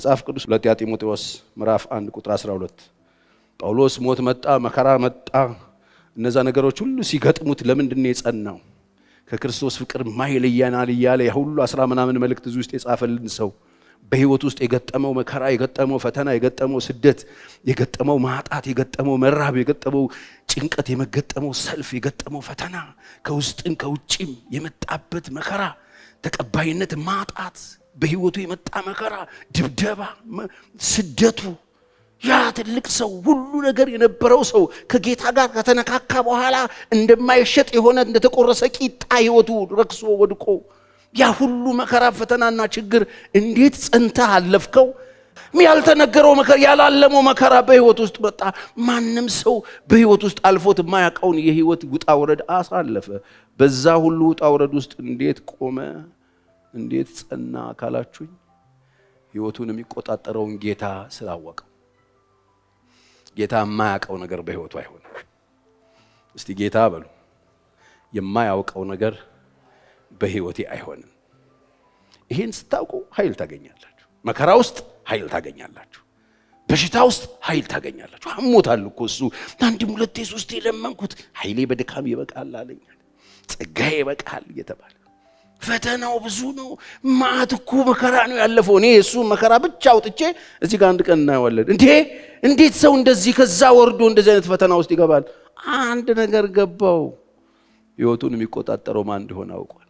መጽሐፍ ቅዱስ ሁለተኛ ጢሞቴዎስ ምዕራፍ 1 ቁጥር 12 ጳውሎስ ሞት መጣ መከራ መጣ እነዛ ነገሮች ሁሉ ሲገጥሙት ለምንድን ነው የጸናው ከክርስቶስ ፍቅር ማይለያናል ይያለ ሁሉ 10 ምናምን መልእክት እዚህ ውስጥ የጻፈልን ሰው በህይወት ውስጥ የገጠመው መከራ የገጠመው ፈተና የገጠመው ስደት የገጠመው ማጣት የገጠመው መራብ የገጠመው ጭንቀት የመገጠመው ሰልፍ የገጠመው ፈተና ከውስጥም ከውጭም የመጣበት መከራ ተቀባይነት ማጣት በህይወቱ የመጣ መከራ ድብደባ ስደቱ ያ ትልቅ ሰው ሁሉ ነገር የነበረው ሰው ከጌታ ጋር ከተነካካ በኋላ እንደማይሸጥ የሆነ እንደተቆረሰ ቂጣ ህይወቱ ረክሶ ወድቆ ያ ሁሉ መከራ ፈተናና ችግር እንዴት ጸንተህ አለፍከው ያልተነገረው መከራ ያላለመው መከራ በህይወት ውስጥ መጣ ማንንም ሰው በህይወት ውስጥ አልፎት የማያውቀውን የህይወት ውጣ ወረድ አሳለፈ በዛ ሁሉ ውጣ ወረድ ውስጥ እንዴት ቆመ እንዴት ጸና ካላችሁኝ ህይወቱን የሚቆጣጠረውን ጌታ ስላወቀው ጌታ የማያውቀው ነገር በህይወቱ አይሆንም እስቲ ጌታ በሉ የማያውቀው ነገር በህይወቴ አይሆንም ይሄን ስታውቁ ኃይል ታገኛላችሁ መከራ ውስጥ ኃይል ታገኛላችሁ በሽታ ውስጥ ኃይል ታገኛላችሁ አሞታል እኮ እሱ አንድም ሁለቴ ሶስቴ ለመንኩት ኃይሌ በድካም ይበቃል አለኝ ጸጋዬ ይበቃል እየተባለ ፈተናው ብዙ ነው ማት እኮ መከራ ነው ያለፈው እኔ እሱ መከራ ብቻ አውጥቼ እዚህ ጋር አንድ ቀን እናየዋለን እንዴት ሰው እንደዚህ ከዛ ወርዶ እንደዚህ አይነት ፈተና ውስጥ ይገባል አንድ ነገር ገባው ህይወቱን የሚቆጣጠረው ማን እንደሆነ አውቋል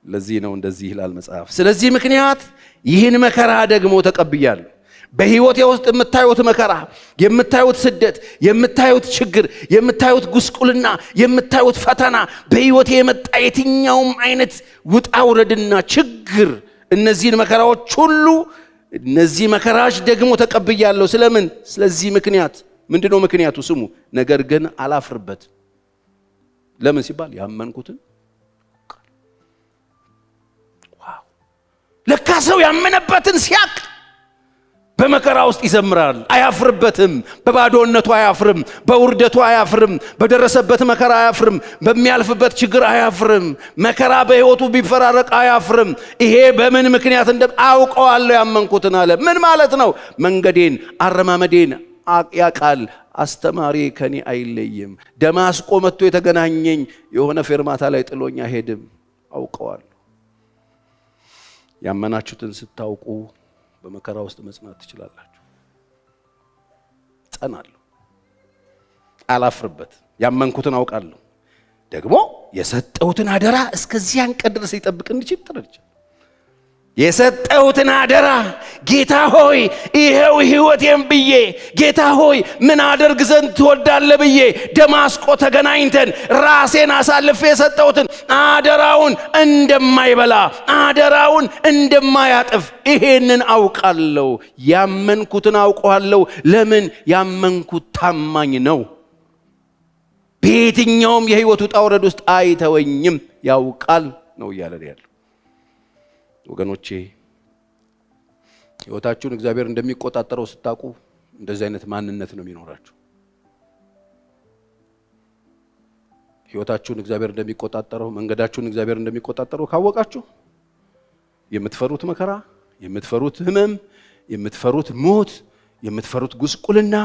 ለዚህ ነው እንደዚህ ይላል መጽሐፍ ስለዚህ ምክንያት ይህን መከራ ደግሞ ተቀብያለሁ በህይወቴ ውስጥ የምታዩት መከራ የምታዩት ስደት የምታዩት ችግር የምታዩት ጉስቁልና የምታዩት ፈተና በህይወቴ የመጣ የትኛውም አይነት ውጣ ውረድና ችግር እነዚህን መከራዎች ሁሉ እነዚህ መከራዎች ደግሞ ተቀብያለሁ ስለምን ስለዚህ ምክንያት ምንድነው ምክንያቱ ስሙ ነገር ግን አላፍርበት ለምን ሲባል ያመንኩትን ዋው ለካ ሰው ያመነበትን ሲያቅ በመከራ ውስጥ ይዘምራል አያፍርበትም በባዶነቱ አያፍርም በውርደቱ አያፍርም በደረሰበት መከራ አያፍርም በሚያልፍበት ችግር አያፍርም መከራ በህይወቱ ቢፈራረቅ አያፍርም ይሄ በምን ምክንያት አውቀዋለሁ ያመንኩትን አለ ምን ማለት ነው መንገዴን አረማመዴን ያቃል አስተማሪ ከኔ አይለይም ደማስቆ መጥቶ የተገናኘኝ የሆነ ፌርማታ ላይ ጥሎኛ ሄድም አውቀዋለሁ ያመናችሁትን ስታውቁ በመከራ ውስጥ መጽናት ትችላላችሁ ጸናለሁ አላፍርበት ያመንኩትን አውቃለሁ ደግሞ የሰጠሁትን አደራ እስከዚያን ቀን ድረስ ይጠብቅ እንዲችል ተረድቻለሁ የሰጠሁትን አደራ ጌታ ሆይ ይሄው ህይወቴን ብዬ ጌታ ሆይ ምን አደርግ ዘንድ ትወዳለህ ብዬ ደማስቆ ተገናኝተን ራሴን አሳልፌ የሰጠሁትን አደራውን እንደማይበላ አደራውን እንደማያጥፍ ይሄንን አውቃለሁ ያመንኩትን አውቀዋለሁ ለምን ያመንኩት ታማኝ ነው በየትኛውም የህይወቱ ውጣ ውረድ ውስጥ አይተወኝም ያውቃል ነው እያለ ያለው ወገኖቼ ህይወታችሁን እግዚአብሔር እንደሚቆጣጠረው ስታውቁ እንደዚህ አይነት ማንነት ነው የሚኖራችሁ ህይወታችሁን እግዚአብሔር እንደሚቆጣጠረው መንገዳችሁን እግዚአብሔር እንደሚቆጣጠረው ካወቃችሁ የምትፈሩት መከራ የምትፈሩት ህመም የምትፈሩት ሞት የምትፈሩት ጉስቁልና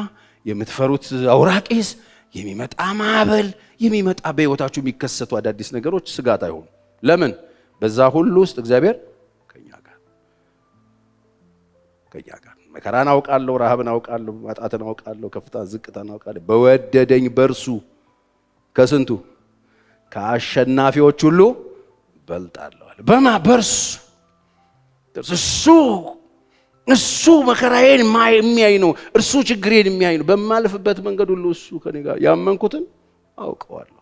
የምትፈሩት አውራቂስ የሚመጣ ማዕበል የሚመጣ በህይወታችሁ የሚከሰቱ አዳዲስ ነገሮች ስጋት አይሆኑ ለምን በዛ ሁሉ ውስጥ እግዚአብሔር ከኛ ጋር መከራን አውቃለሁ ረሃብን አውቃለሁ ማጣትን አውቃለሁ ከፍታ ዝቅታን አውቃለሁ በወደደኝ በርሱ ከስንቱ ከአሸናፊዎች ሁሉ በልጣለሁ አለ በማ በርሱ እሱ መከራዬን የሚያይ ነው እርሱ ችግሬን የሚያይ ነው በማልፍበት መንገድ ሁሉ እሱ ከኔ ጋር ያመንኩትን አውቀዋለሁ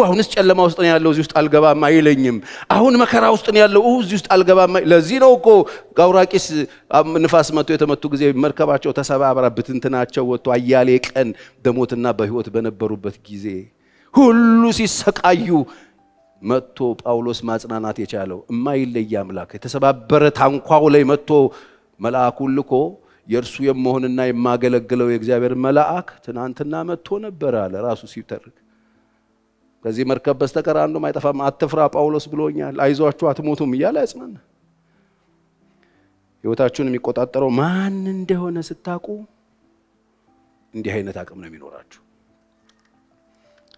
አሁንስ ጨለማ ውስጥ ነው ያለው እዚህ ውስጥ አልገባም አይለኝም አሁን መከራ ውስጥ ነው ያለው እዚህ ውስጥ አልገባም ለዚህ ነው እኮ ጋውራቂስ ንፋስ መጥቶ የተመቱ ጊዜ መርከባቸው ተሰባብራ ብትንትናቸው ወጥቶ አያሌ ቀን በሞትና በህይወት በነበሩበት ጊዜ ሁሉ ሲሰቃዩ መጥቶ ጳውሎስ ማጽናናት የቻለው የማይለይ አምላክ የተሰባበረ ታንኳው ላይ መጥቶ መልአኩን ልኮ የእርሱ የመሆንና የማገለግለው የእግዚአብሔር መልአክ ትናንትና መጥቶ ነበር አለ ራሱ ሲተርክ ከዚህ መርከብ በስተቀር አንዱም አይጠፋም አትፍራ ጳውሎስ ብሎኛል አይዟችሁ አትሞቱም እያለ ያጽናና ህይወታችሁን የሚቆጣጠረው ማን እንደሆነ ስታውቁ እንዲህ አይነት አቅም ነው የሚኖራችሁ።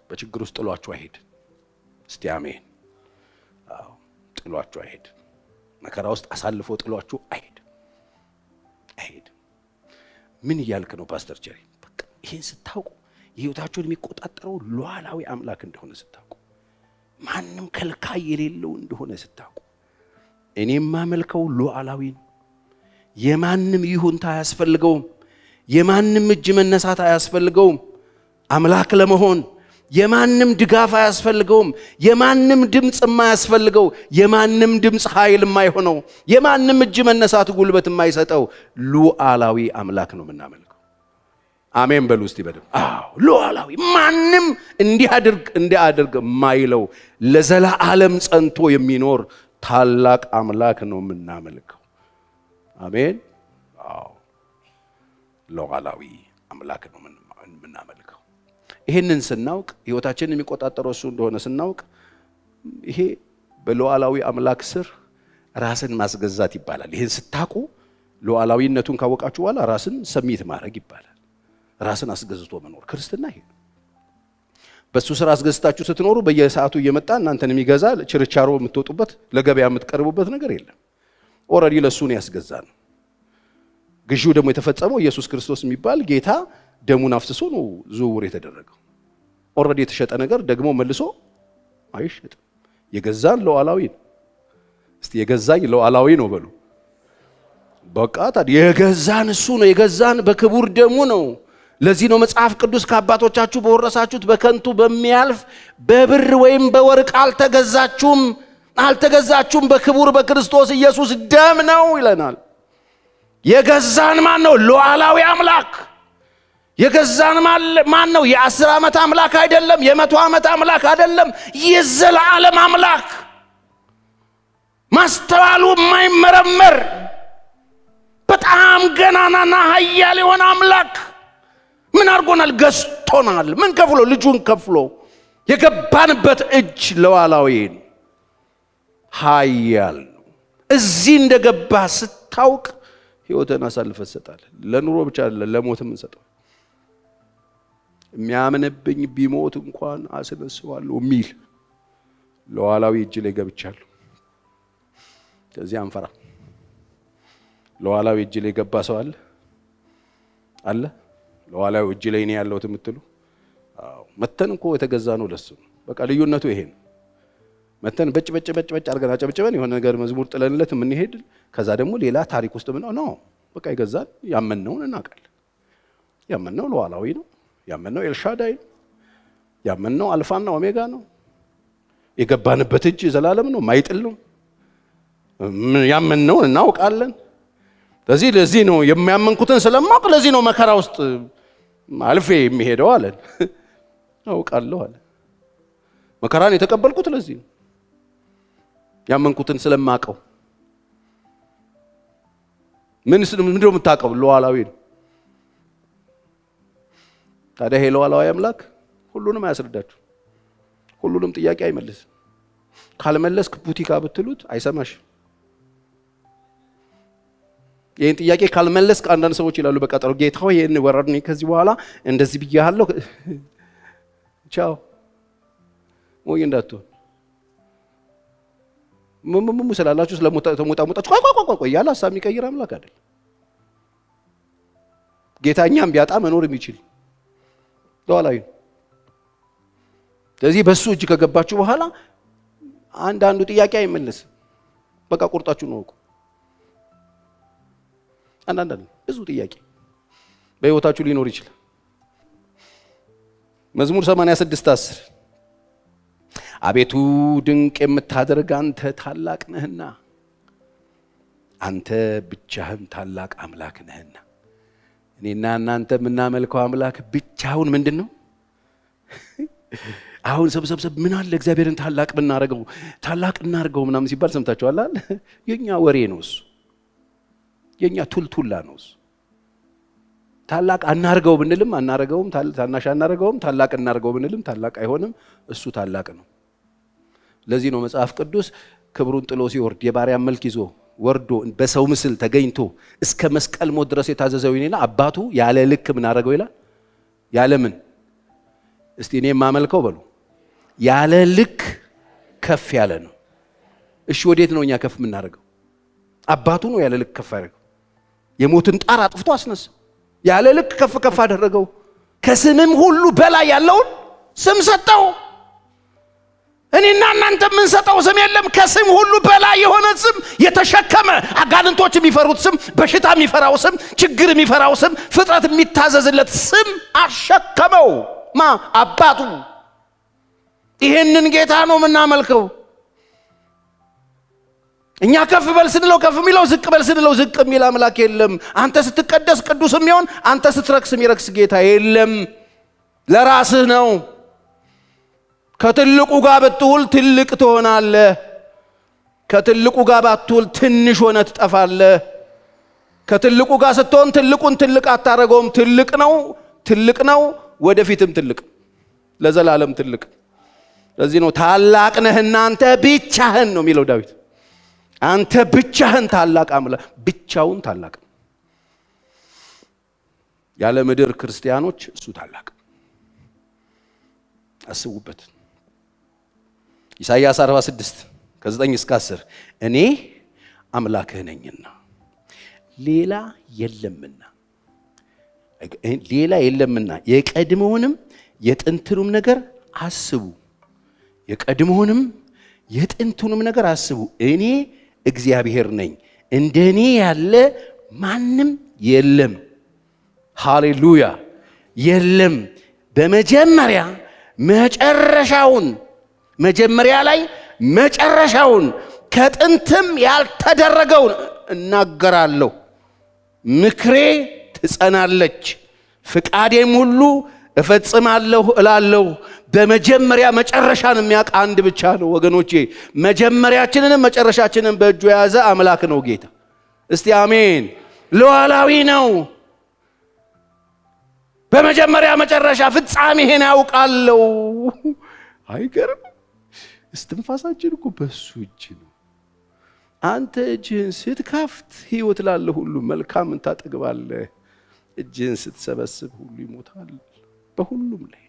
በችግር ውስጥ ጥሏችሁ አይሄድ። እስቲ አሜን። አዎ ጥሏችሁ አይሄድ። መከራ ውስጥ አሳልፎ ጥሏችሁ አይሄድ። ምን እያልክ ነው ፓስተር ቸሪ? በቃ ይሄን ስታውቁ ህይወታችሁን የሚቆጣጠረው ሉዓላዊ አምላክ እንደሆነ ስታውቁ፣ ማንም ከልካይ የሌለው እንደሆነ ስታውቁ፣ እኔም ማመልከው ሉዓላዊ ነው። የማንም ይሁንታ አያስፈልገውም። የማንም እጅ መነሳት አያስፈልገውም። አምላክ ለመሆን የማንም ድጋፍ አያስፈልገውም። የማንም ድምጽ የማያስፈልገው፣ የማንም ድምጽ ኃይል የማይሆነው፣ የማንም እጅ መነሳት ጉልበት የማይሰጠው ሉዓላዊ አምላክ ነው የምናመልከው። አሜን በሉ እስቲ በደም። አዎ ሉዓላዊ፣ ማንም እንዲያድርግ የማይለው ለዘላለም ጸንቶ የሚኖር ታላቅ አምላክ ነው የምናመልከው። አሜን። አዎ ሉዓላዊ አምላክ ነው የምናመልከው። ይሄንን ስናውቅ ህይወታችንን የሚቆጣጠረው እሱ እንደሆነ ስናውቅ፣ ይሄ በሉዓላዊ አምላክ ስር ራስን ማስገዛት ይባላል። ይሄን ስታውቁ ሉዓላዊነቱን ካወቃችሁ በኋላ ራስን ሰሚት ማድረግ ይባላል። ራስን አስገዝቶ መኖር ክርስትና ይሄ ነው። በሱ ስራ አስገዝታችሁ ስትኖሩ በየሰዓቱ እየመጣ እናንተን የሚገዛ ችርቻሮ የምትወጡበት ለገበያ የምትቀርቡበት ነገር የለም። ኦልሬዲ ለሱ ነው ያስገዛን። ግዢው ደግሞ የተፈጸመው ኢየሱስ ክርስቶስ የሚባል ጌታ ደሙን አፍስሶ ነው ዝውውር የተደረገው። ኦልሬዲ የተሸጠ ነገር ደግሞ መልሶ አይሸጥም። የገዛን ሉዓላዊ ነው። እስቲ የገዛኝ ሉዓላዊ ነው በሉ። በቃ ታዲያ የገዛን እሱ ነው። የገዛን በክቡር ደሙ ነው። ለዚህ ነው መጽሐፍ ቅዱስ ከአባቶቻችሁ በወረሳችሁት በከንቱ በሚያልፍ በብር ወይም በወርቅ አልተገዛችሁም፣ በክቡር በክርስቶስ ኢየሱስ ደም ነው ይለናል። የገዛን ማን ነው? ሉዓላዊ አምላክ። የገዛን ማን ነው? የ10 ዓመት አምላክ አይደለም፣ የ100 ዓመት አምላክ አይደለም፣ የዘላለም አምላክ፣ ማስተዋሉ የማይመረመር በጣም ገናናና ኃያል የሆነ አምላክ ምን አድርጎናል? ገዝቶናል። ምን ከፍሎ? ልጁን ከፍሎ። የገባንበት እጅ ሉዓላዊ ነው፣ ኃያል ነው። እዚህ እንደገባ ስታውቅ ህይወትን አሳልፈህ ትሰጣለህ። ለኑሮ ብቻ አይደለም ለሞትም እንሰጠው። የሚያምንብኝ ቢሞት እንኳን አስነሳዋለሁ የሚል ሉዓላዊ እጅ ላይ ገብቻለሁ። ከዚህ አንፈራ። ሉዓላዊ እጅ ላይ ገባ ሰው አለ። ሉዓላዊ እጅ ላይ ነው ያለሁት የምትሉ፣ አዎ መተን እኮ የተገዛ ነው ለሱ። በቃ ልዩነቱ ይሄ ነው። መተን በጭ አድርገን አጨብጭበን የሆነ ነገር መዝሙር ጥለንለት የምንሄድ፣ ከዛ ደግሞ ሌላ ታሪክ ውስጥ ምን ነው በቃ ይገዛል። ያመንነውን እናውቃለን። ያመንነው ሉዓላዊ ነው። ያመንነው ኤልሻዳይ ነው። ያመንነው አልፋና ኦሜጋ ነው። የገባንበት እጅ ዘላለም ነው፣ ማይጥል ነው። ያመንነውን እናውቃለን። ለዚህ ነው የሚያመንኩትን ስለማውቅ ለዚህ ነው መከራ ውስጥ አልፌ የሚሄደው አለን። አውቃለሁ አለ። መከራን የተቀበልኩት ለዚህ ነው፣ ያመንኩትን ስለማውቀው። ምንድነው የምታውቀው? ሉዓላዊ ነው። ታዲያ ይሄ ሉዓላዊ አምላክ ሁሉንም አያስረዳችሁ፣ ሁሉንም ጥያቄ አይመልስም። ካልመለስክ ቡቲካ ብትሉት አይሰማሽ። ይሄን ጥያቄ ካልመለስክ አንዳንድ ሰዎች ይላሉ በቀጠሮ ጌታ ሆይ ይሄን ወረድኝ ከዚህ በኋላ እንደዚህ ብያለሁ ቻው ወይ እንዳትሆን ምንም ስላላችሁ ስለሞጣሞጣችሁ ቆይ ያለ ሐሳብ የሚቀይር አምላክ አይደል። ጌታኛም ቢያጣ መኖር የሚችል ሉዓላዊ። ስለዚህ በሱ እጅ ከገባችሁ በኋላ አንዳንዱ ጥያቄ አይመለስም። በቃ ቁርጣችሁ ነው። አንዳንድ ብዙ ጥያቄ በህይወታችሁ ሊኖር ይችላል። መዝሙር 86:10 አቤቱ ድንቅ የምታደርግ አንተ ታላቅ ነህና፣ አንተ ብቻህን ታላቅ አምላክ ነህና። እኔና እናንተ የምናመልከው አምላክ ብቻውን ምንድን ነው? አሁን ሰብሰብ ምን አለ እግዚአብሔርን ታላቅ ብናረገው፣ ታላቅ እናርገው ምናምን ሲባል ሰምታችኋል አይደል? የኛ ወሬ ነው እሱ፣ የኛ ቱልቱላ ነው እሱ። ታላቅ አናርገው ብንልም አናረገውም፣ ታናሽ አናረገውም። ታላቅ እናርገው ብንልም ታላቅ አይሆንም። እሱ ታላቅ ነው። ለዚህ ነው መጽሐፍ ቅዱስ ክብሩን ጥሎ ሲወርድ የባሪያ መልክ ይዞ ወርዶ በሰው ምስል ተገኝቶ እስከ መስቀል ሞት ድረስ የታዘዘው ይኔና አባቱ ያለ ልክ ምን አደረገው ይላል? ያለ ምን? እስቲ እኔ የማመልከው በሉ ያለ ልክ ከፍ ያለ ነው። እሺ ወዴት ነው እኛ ከፍ የምናደርገው? አባቱ ነው ያለ ልክ ከፍ ያደረገው። የሞትን ጣር አጥፍቶ አስነሳ። ያለ ልክ ከፍ ከፍ አደረገው። ከስምም ሁሉ በላይ ያለውን ስም ሰጠው። እኔና እናንተ ምን ሰጠው ስም የለም። ከስም ሁሉ በላይ የሆነ ስም የተሸከመ አጋንንቶች የሚፈሩት ስም፣ በሽታ የሚፈራው ስም፣ ችግር የሚፈራው ስም፣ ፍጥረት የሚታዘዝለት ስም አሸከመው። ማ? አባቱ። ይሄንን ጌታ ነው የምናመልከው። እኛ ከፍ በል ስንለው ከፍ የሚለው፣ ዝቅ በል ስንለው ዝቅ የሚል አምላክ የለም። አንተ ስትቀደስ ቅዱስ የሚሆን፣ አንተ ስትረክስ የሚረክስ ጌታ የለም። ለራስህ ነው። ከትልቁ ጋር ብትውል ትልቅ ትሆናለህ። ከትልቁ ጋር ባትውል ትንሽ ሆነ ትጠፋለህ። ከትልቁ ጋር ስትሆን ትልቁን ትልቅ አታረገውም። ትልቅ ነው፣ ወደፊትም ትልቅ፣ ለዘላለም ትልቅ። ለዚህ ነው ታላቅ ነህና አንተ ብቻህን ነው የሚለው ዳዊት። አንተ ብቻህን ታላቅ አምላክ፣ ብቻውን ታላቅ። ያለ ምድር ክርስቲያኖች እሱ ታላቅ። አስቡበት። ኢሳይያስ 46 ከ9 እስከ 10 እኔ አምላክህ ነኝና ሌላ የለምና የቀድሞውንም የጥንቱንም ነገር አስቡ። የቀድሞውንም የጥንቱንም ነገር አስቡ። እኔ እግዚአብሔር ነኝ፣ እንደኔ ያለ ማንም የለም። ሃሌሉያ! የለም። በመጀመሪያ መጀመሪያ ላይ መጨረሻውን ከጥንትም ያልተደረገውን እናገራለሁ። ምክሬ ትጸናለች፣ ፍቃዴም ሁሉ እፈጽማለሁ እላለሁ። በመጀመሪያ መጨረሻን የሚያውቅ አንድ ብቻ ነው ወገኖቼ። መጀመሪያችንንም መጨረሻችንን በእጁ የያዘ አምላክ ነው ጌታ። እስቲ አሜን። ሉዓላዊ ነው። በመጀመሪያ መጨረሻ ፍጻሜህን ያውቃለሁ። አይገርም? እስትንፋሳችን እኮ በሱ እጅ ነው። አንተ እጅህን ስትከፍት ሕይወት ላለ ሁሉ መልካምን ታጠግባለህ። እጅህን ስትሰበስብ ሁሉ ይሞታል። በሁሉም ላይ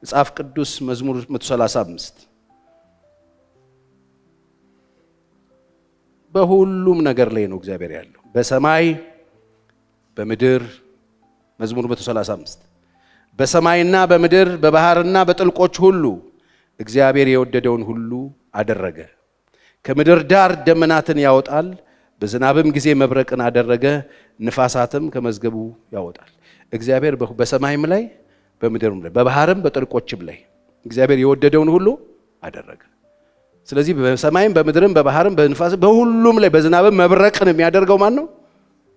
መጽሐፍ ቅዱስ መዝሙር 135 በሁሉም ነገር ላይ ነው እግዚአብሔር ያለው፣ በሰማይ በምድር። መዝሙር 135 በሰማይና በምድር በባህርና በጥልቆች ሁሉ እግዚአብሔር የወደደውን ሁሉ አደረገ። ከምድር ዳር ደመናትን ያወጣል፣ በዝናብም ጊዜ መብረቅን አደረገ፣ ንፋሳትም ከመዝገቡ ያወጣል። እግዚአብሔር በሰማይም ላይ በምድርም ላይ በባህርም በጥልቆችም ላይ እግዚአብሔር የወደደውን ሁሉ አደረገ። ስለዚህ በሰማይም በምድርም በባህርም በንፋስም በሁሉም ላይ በዝናብም መብረቅን የሚያደርገው ማን ነው?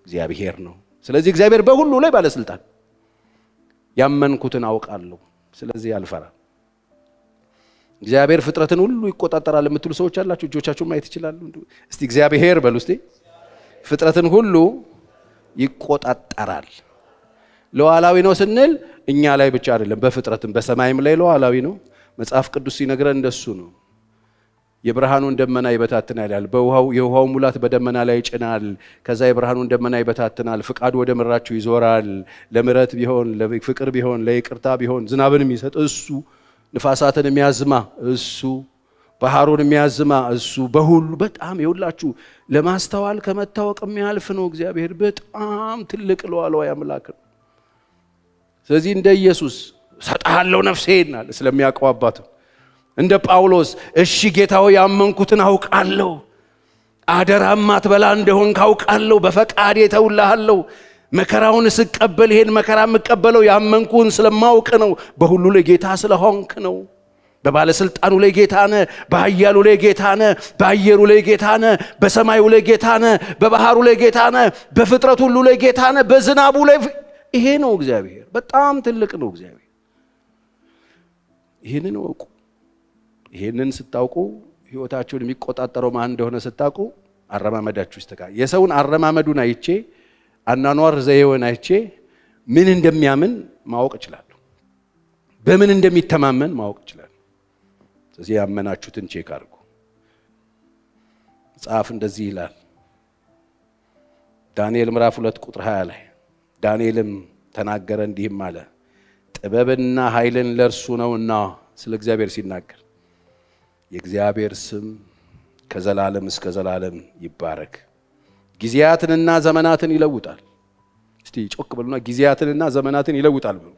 እግዚአብሔር ነው። ስለዚህ እግዚአብሔር በሁሉ ላይ ባለስልጣን። ያመንኩትን አውቃለሁ፣ ስለዚህ አልፈራም። እግዚአብሔር ፍጥረትን ሁሉ ይቆጣጠራል የምትሉ ሰዎች አላችሁ፣ እጆቻችሁን ማየት ይችላሉ። እስቲ እግዚአብሔር በሉ እስቲ። ፍጥረትን ሁሉ ይቆጣጠራል። ሉዓላዊ ነው ስንል እኛ ላይ ብቻ አይደለም፣ በፍጥረትም በሰማይም ላይ ሉዓላዊ ነው። መጽሐፍ ቅዱስ ሲነግረን እንደሱ ነው። የብርሃኑን ደመና ይበታትናል ይላል። የውሃው ሙላት በደመና ላይ ይጭናል። ከዛ የብርሃኑን ደመና ይበታትናል። ፍቃዱ ወደ ምድራችሁ ይዞራል። ለምሕረት ቢሆን ለፍቅር ቢሆን ለይቅርታ ቢሆን ዝናብን የሚሰጥ እሱ፣ ንፋሳትን የሚያዝማ እሱ፣ ባህሩን የሚያዝማ እሱ። በሁሉ በጣም ይውላችሁ ለማስተዋል ከመታወቅ የሚያልፍ ነው እግዚአብሔር። በጣም ትልቅ ሉዓላዊ አምላክ ነው። ስለዚህ እንደ ኢየሱስ ሰጣለሁ ነፍሴን አለ ስለሚያውቀው አባቱ። እንደ ጳውሎስ እሺ ጌታ ሆይ ያመንኩትን አውቃለሁ፣ አደራም አትበላ እንደሆን ካውቃለሁ፣ በፈቃዴ ተውልሃለሁ። መከራውን ስቀበል ይሄን መከራ የምቀበለው ያመንኩን ስለማውቅ ነው። በሁሉ ላይ ጌታ ስለሆንክ ነው። በባለስልጣኑ ላይ ጌታ ነህ፣ በኃያሉ ላይ ጌታ ነህ፣ በአየሩ ላይ ጌታ ነህ፣ በሰማዩ ላይ ጌታ ነህ፣ በባህሩ ላይ ጌታ ነህ፣ በፍጥረት ሁሉ ላይ ጌታ ነህ፣ በዝናቡ ላይ። ይሄ ነው እግዚአብሔር። በጣም ትልቅ ነው እግዚአብሔር። ይሄንን ወቁ። ይሄንን ስታውቁ ህይወታችሁን የሚቆጣጠረው ማን እንደሆነ ስታውቁ አረማመዳችሁ ይስተካከላል። የሰውን አረማመዱን አይቼ አናኗር ዘይውን አይቼ ምን እንደሚያምን ማወቅ እችላለሁ። በምን እንደሚተማመን ማወቅ እችላለሁ። ስለዚህ ያመናችሁትን ቼክ አድርጉ። መጽሐፍ እንደዚህ ይላል፣ ዳንኤል ምዕራፍ 2 ቁጥር 20 ላይ ዳንኤልም ተናገረ እንዲህም አለ፣ ጥበብና ኃይልን ለእርሱ ነውና። ስለ እግዚአብሔር ሲናገር የእግዚአብሔር ስም ከዘላለም እስከ ዘላለም ይባረክ። ጊዜያትንና ዘመናትን ይለውጣል። እስቲ ጮክ በሉና ጊዜያትንና ዘመናትን ይለውጣል በሉ።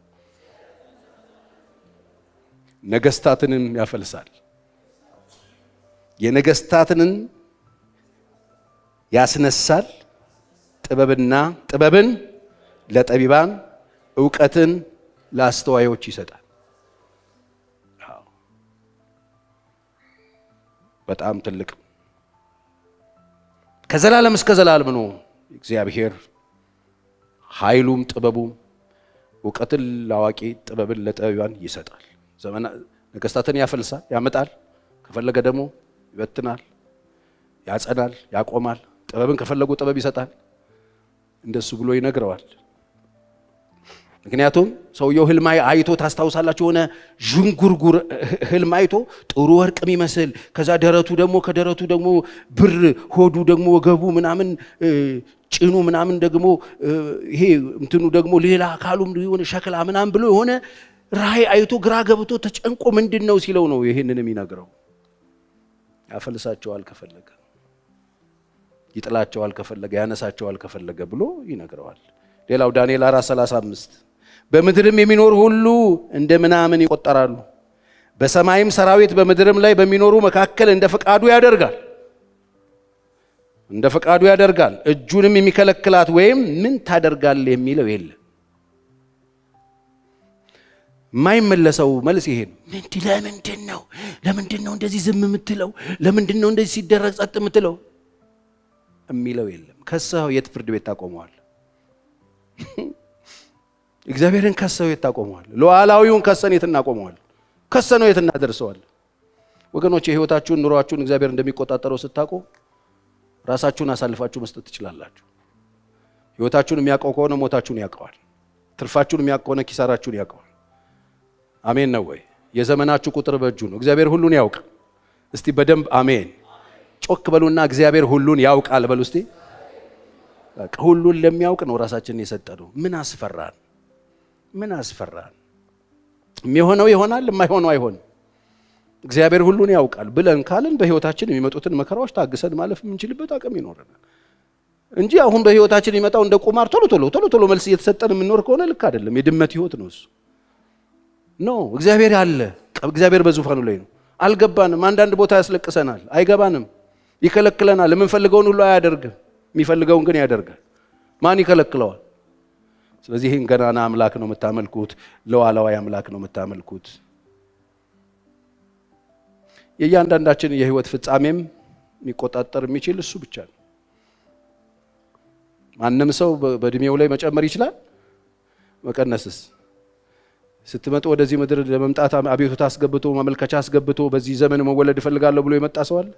ነገስታትንም ያፈልሳል። የነገስታትን ያስነሳል። ጥበብን ለጠቢባን ዕውቀትን ለአስተዋዮች ይሰጣል። በጣም ትልቅ ከዘላለም እስከ ዘላለም ነው እግዚአብሔር። ኃይሉም ጥበቡም ዕውቀትን ለአዋቂ ጥበብን ለጠቢባን ይሰጣል። ነገስታትን ያፈልሳል፣ ያመጣል። ከፈለገ ደግሞ ይበትናል፣ ያጸናል፣ ያቆማል። ጥበብን ከፈለጉ ጥበብ ይሰጣል። እንደሱ ብሎ ይነግረዋል። ምክንያቱም ሰውየው ህልም አይቶ ታስታውሳላችሁ፣ የሆነ ዥንጉርጉር ህልም አይቶ ጥሩ ወርቅ የሚመስል ከዛ ከደረቱ ደግሞ ብር፣ ሆዱ ደግሞ ወገቡ ምናምን ጭኑ ምናምን ደግሞ ይሄ እንትኑ ደግሞ ሌላ አካሉም የሆነ ሸክላ ምናምን ብሎ የሆነ ራእይ አይቶ ግራ ገብቶ ተጨንቆ ምንድነው ሲለው ነው ይሄንን የሚነግረው። ያፈልሳቸዋል ከፈለገ፣ ይጥላቸዋል ከፈለገ፣ ያነሳቸዋል ከፈለገ ብሎ ይነግረዋል። ሌላው ዳንኤል 4:35 በምድርም የሚኖሩ ሁሉ እንደ ምናምን ይቆጠራሉ፣ በሰማይም ሰራዊት በምድርም ላይ በሚኖሩ መካከል እንደ ፈቃዱ ያደርጋል። እጁንም የሚከለክላት ወይም ምን ታደርጋለህ የሚለው የለም። የማይመለሰው መልስ ይሄ ነው። ለምንድን ነው እንደዚህ ዝም የምትለው? ለምንድን ነው እንደዚህ ሲደረግ ጸጥ የምትለው የሚለው የለም። ከሰው የት ፍርድ ቤት ታቆመዋል? እግዚአብሔርን ከሰው የት ታቆመዋል? ሉዓላዊውን ከሰን የት እናቆመዋል? ከሰነው የት እናደርሰዋል? ወገኖች የህይወታችሁን ኑሯችሁን እግዚአብሔር እንደሚቆጣጠረው ስታውቁ ራሳችሁን አሳልፋችሁ መስጠት ትችላላችሁ። ህይወታችሁን የሚያውቀው ከሆነ ሞታችሁን ያውቀዋል። ትርፋችሁን የሚያውቀው ከሆነ ኪሳራችሁን ያውቀዋል። አሜን ነው ወይ? የዘመናችሁ ቁጥር በእጁ ነው። እግዚአብሔር ሁሉን ያውቅ። እስቲ በደንብ አሜን ጮክ በሉና እግዚአብሔር ሁሉን ያውቃል በሉ እስቲ። ሁሉን ለሚያውቅ ነው ራሳችንን የሰጠነው። ምን አስፈራን? የሚሆነው ይሆናል፣ የማይሆነው አይሆንም። እግዚአብሔር ሁሉን ያውቃል ብለን ካልን በህይወታችን የሚመጡትን መከራዎች ታግሰን ማለፍ የምንችልበት አቅም ይኖረናል እንጂ አሁን በህይወታችን የሚመጣው እንደ ቁማር ቶሎ መልስ እየተሰጠን የምንኖር ከሆነ ልክ አይደለም። የድመት ህይወት ነው እሱ። እግዚአብሔር አለ። እግዚአብሔር በዙፋኑ ላይ ነው። አልገባንም። አንዳንድ ቦታ ያስለቅሰናል፣ አይገባንም፣ ይከለክለናል። የምንፈልገውን ሁሉ አያደርግም፣ የሚፈልገውን ግን ያደርጋል። ማን ይከለክለዋል? ስለዚህ ይህን ገናና አምላክ ነው የምታመልኩት፣ ሉዓላዊ አምላክ ነው የምታመልኩት። የእያንዳንዳችን የህይወት ፍጻሜም የሚቆጣጠር የሚችል እሱ ብቻ ነው። ማንም ሰው በእድሜው ላይ መጨመር ይችላል፣ መቀነስስ? ስትመጡ ወደዚህ ምድር ለመምጣት አቤቱታ አስገብቶ ማመልከቻ አስገብቶ በዚህ ዘመን መወለድ እፈልጋለሁ ብሎ የመጣ ሰው አለ?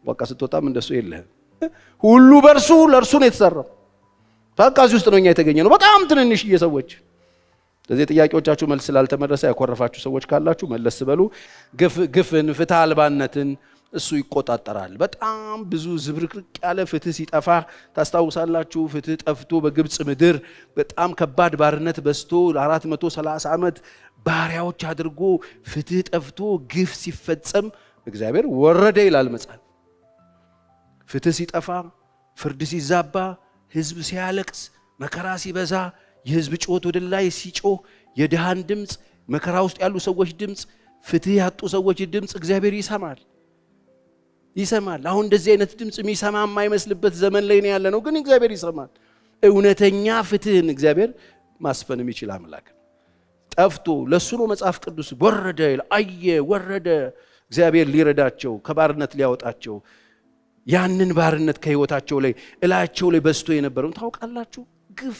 በቃ ስትወጣም እንደሱ የለህም። ሁሉ በእርሱ ለእርሱ ነው የተሰራው። በቃ እዚህ ውስጥ ነው እኛ የተገኘ ነው፣ በጣም ትንንሽዬ ሰዎች። ስለዚህ ጥያቄዎቻችሁ መልስ ስላልተመለሰ ያኮረፋችሁ ሰዎች ካላችሁ መለስ በሉ። ግፍን፣ ፍትህ አልባነትን እሱ ይቆጣጠራል። በጣም ብዙ ዝብርቅርቅ ያለ ፍትህ ሲጠፋ ታስታውሳላችሁ። ፍትህ ጠፍቶ በግብፅ ምድር በጣም ከባድ ባርነት በስቶ ለ430 ዓመት ባሪያዎች አድርጎ ፍትህ ጠፍቶ ግፍ ሲፈጸም እግዚአብሔር ወረደ ይላል መጽሐፍ። ፍትህ ሲጠፋ፣ ፍርድ ሲዛባ፣ ህዝብ ሲያለቅስ፣ መከራ ሲበዛ፣ የህዝብ ጩኸት ወደ ላይ ሲጮህ፣ የድሃን ድምፅ፣ መከራ ውስጥ ያሉ ሰዎች ድምፅ፣ ፍትህ ያጡ ሰዎች ድምፅ እግዚአብሔር ይሰማል። አሁን እንደዚህ አይነት ድምፅ የሚሰማ የማይመስልበት ዘመን ላይ ነው ያለ ነው፣ ግን እግዚአብሔር ይሰማል። እውነተኛ ፍትህን እግዚአብሔር ማስፈን የሚችል አምላክ ጠፍቶ ለሱ ነው መጽሐፍ ቅዱስ ወረደ እግዚአብሔር ሊረዳቸው ከባርነት ሊያወጣቸው ያንን ባርነት ከህይወታቸው ላይ እላቸው ላይ በስቶ የነበረው ታውቃላችሁ። ግፍ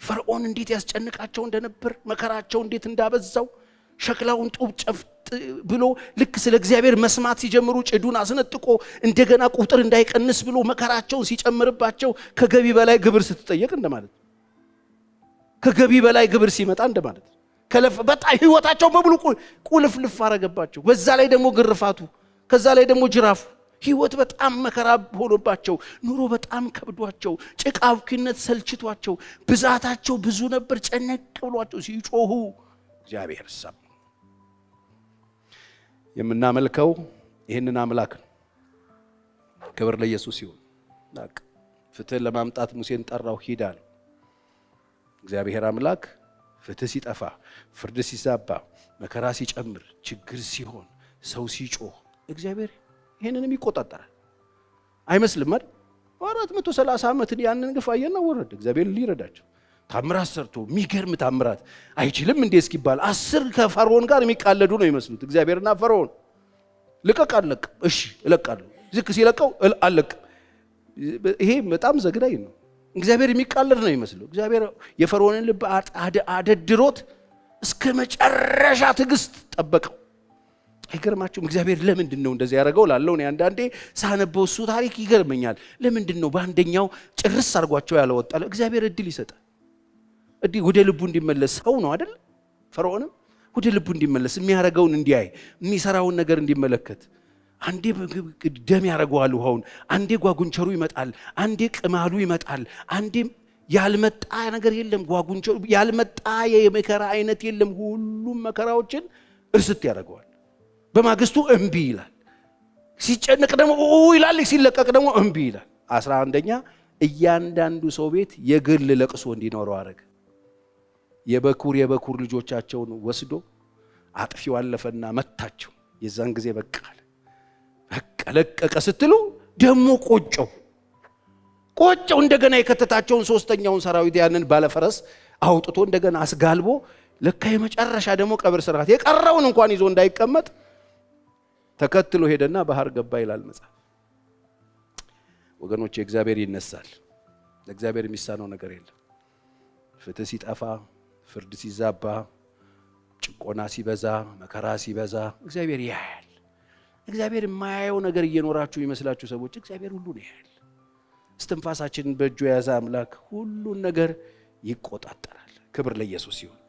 ፈርዖን እንዴት ያስጨንቃቸው እንደነበር፣ መከራቸው እንዴት እንዳበዛው፣ ሸክላውን ጡብ ጨፍጥ ብሎ ልክ ስለ እግዚአብሔር መስማት ሲጀምሩ ጭዱን አስነጥቆ እንደገና ቁጥር እንዳይቀንስ ብሎ መከራቸውን ሲጨምርባቸው ከገቢ በላይ ግብር ስትጠየቅ እንደማለት፣ ከገቢ በላይ ግብር ሲመጣ እንደማለት በጣም ህይወታቸው በሙሉ ቁልፍልፍ አረገባቸው። በዛ ላይ ደግሞ ግርፋቱ፣ ከዛ ላይ ደግሞ ጅራፉ ህይወት በጣም መከራ ሆኖባቸው ኑሮ በጣም ከብዷቸው ጭቃብኪነት ሰልችቷቸው ብዛታቸው ብዙ ነበር ጨነቅ ብሏቸው ሲጮሁ እግዚአብሔር ሰማ። የምናመልከው ይሄንን አምላክ ነው። ክብር ለኢየሱስ ይሁን። ፍትህ ለማምጣት ሙሴን ጠራው ሂድ አለ። እግዚአብሔር አምላክ ፍትህ ሲጠፋ ፍርድ ሲዛባ መከራ ሲጨምር ችግር ሲሆን ሰው ሲጮህ እግዚአብሔር ይሄንንም ይቆጣጣራል። አይመስልም አይደል? 430 ዓመት ያንን ግፍ አየና ወረደ። እግዚአብሔር ሊረዳቸው ታምራት ሰርቶ የሚገርም ታምራት አይችልም እንዴ እስኪባል 10 ከፈርዖን ጋር የሚቃለዱ ነው ይመስሉት። እግዚአብሔርና ፈርዖን ልቀቅ አለቅ እሺ እለቃለሁ ዝክ ሲለቀው አለቅ። ይሄ በጣም ዘግናኝ ነው። እግዚአብሔር የሚቃለድ ነው ይመስሉ። እግዚአብሔር የፈርዖንን ልብ አደድሮት እስከ መጨረሻ ትዕግስት ጠበቀው። አይገርማችሁም? እግዚአብሔር ለምንድን ነው እንደዚህ ያደረገው ላለው ነው አንዳንዴ ሳነበው እሱ ታሪክ ይገርመኛል። ለምንድን ነው በአንደኛው ጭርስ አድርጓቸው ያለወጣለ? እግዚአብሔር እድል ይሰጣል። ወደ ልቡ እንዲመለስ ሰው ነው አይደል? ፈርዖንም ወደ ልቡ እንዲመለስ የሚያደርገውን እንዲያይ የሚሰራውን ነገር እንዲመለከት አንዴ ደም ያደርገዋል ውሃውን፣ አንዴ ጓጉንቸሩ ይመጣል፣ አንዴ ቅማሉ ይመጣል፣ አንዴ ያልመጣ ነገር የለም። ጓጉንቸሩ ያልመጣ የመከራ አይነት የለም። ሁሉም መከራዎችን እርስት ያደርገዋል። በማግስቱ እምቢ ይላል። ሲጨነቅ ደግሞ ይላል፣ ሲለቀቅ ደግሞ እምቢ ይላል። 11ኛ እያንዳንዱ ሰው ቤት የግል ለቅሶ እንዲኖረው አደረገ። የበኩር ልጆቻቸውን ወስዶ አጥፊው አለፈና መታቸው። የዛን ጊዜ በቃ ለቀቀ ስትሉ ደሞ ቆጨው እንደገና የከተታቸውን 3ኛውን ሰራዊት ያንን ባለፈረስ አውጥቶ እንደገና አስጋልቦ ለካ የመጨረሻ ደግሞ ቀብር ስርዓት የቀረውን እንኳን ይዞ እንዳይቀመጥ ተከትሎ ሄደና ባህር ገባ ይላል መጽሐፍ። ወገኖች እግዚአብሔር ይነሳል። ለእግዚአብሔር የሚሳነው ነገር የለም። ፍትህ ሲጠፋ ፍርድ ሲዛባ ጭቆና ሲበዛ መከራ ሲበዛ እግዚአብሔር ያያል። እግዚአብሔር የማያየው ነገር እየኖራችሁ ይመስላችሁ ሰዎች እግዚአብሔር ሁሉን ያያል። እስትንፋሳችንን በእጁ የያዘ አምላክ ሁሉን ነገር ይቆጣጠራል። ክብር ለኢየሱስ ይሁን።